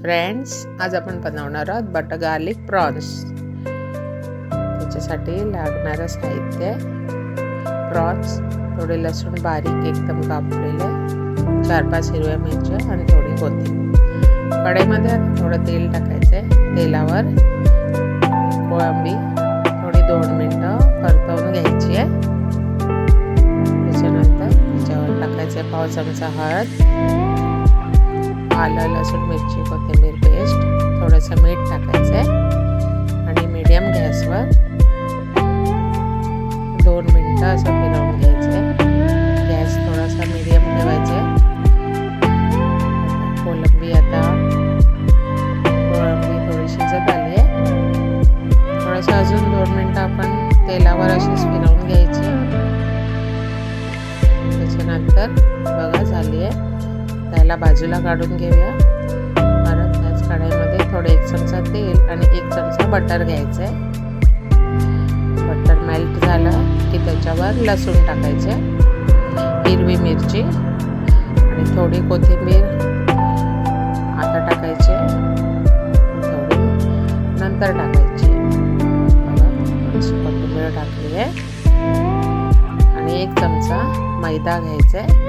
Friends, आज आपण बनवणार आहोत बटर गार्लिक प्रॉन्स। त्याच्यासाठी लागणारं साहित्य: प्रॉन्स, थोडे लसूण बारीक एकदम कापलेले, 4-5 हिरव्या मिरच्या आणि थोडी कोथिंबीर। कढईमध्ये थोडं तेल टाकायचं। तेलावर कोळंबी थोडी 2 मिनिटं परतवून घ्यायची आहे। त्याच्यानंतर त्याच्यावर टाकायचे पाव चमचा हळद, आलं लसूण मिरची कोथिंबीर पेस्ट, थोडंसं मीठ टाकायचं आहे आणि मीडियम गॅसवर 2 मिनिटं असं फिरवून घ्यायचं आहे। गॅस थोडासा मीडियम ठेवायचा आहे। कोळंबी थोडी शिजत आली आहे। थोडंसं अजून 2 मिनिटं आपण तेलावर अशीच फिरवून घ्यायची। त्याच्यानंतर बघा झाली आहे। त्याला बाजूला काढून घेऊया। परत त्याच कढईमध्ये थोडे 1 चमचा तेल आणि 1 चमचा बटर घ्यायचं आहे। बटर मेल्ट झालं की त्याच्यावर लसूण टाकायचे, हिरवी मिरची आणि थोडी कोथिंबीर आता टाकायची, थोडी नंतर टाकायची। थोडीशी कोथिंबीर टाकली आहे आणि 1 चमचा मैदा घ्यायचा आहे।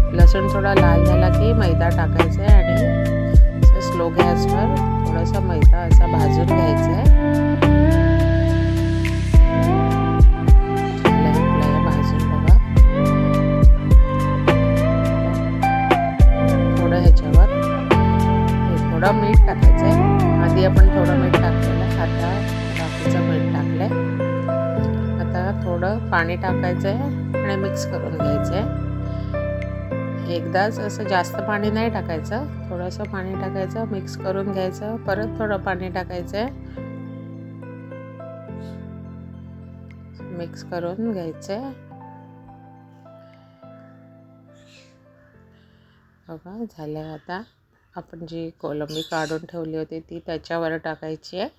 लसूण थोडा लाल झाला की मैदा टाकायचा आहे आणि स्लो गॅसवर थोडासा मैदा असा भाजून घ्यायचा आहे। भाजून बघा। थोडं ह्याच्यावर थोडं मीठ टाकायचं आहे। आधी आपण थोडं मीठ टाकलेलं, आता बाकीचं मीठ टाकलंय। आता थोडं पाणी टाकायचं आहे आणि मिक्स करून घ्यायचं आहे। एकदाच असं जास्त पाणी नाही टाकायचं, थोडंसं पाणी टाकायचं, मिक्स करून घ्यायचं, परत थोडं पाणी टाकायचं, मिक्स करून घ्यायचं। बघा झालं। आता आपण जी कोळंबी काढून ठेवली होती ती त्याच्यावर टाकायची आहे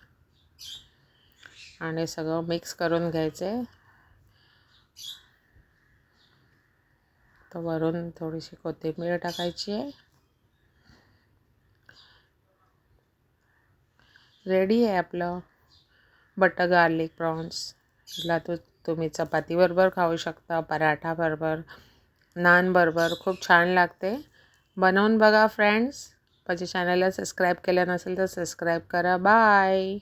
आणि सगळं मिक्स करून घ्यायचं आहे। तर वरून थोडीशी कोथिंबीर टाकायची आहे। रेडी आहे आपलं बटर गार्लिक प्रॉन्स। याला तुम्ही चपातीबरोबर खाऊ शकता, पराठा बरोबर, नान बरोबर, खूप छान लागते। बनवून बघा फ्रेंड्स। माझ्या चॅनलला सबस्क्राईब केलं नसेल तर सबस्क्राईब करा। बाय।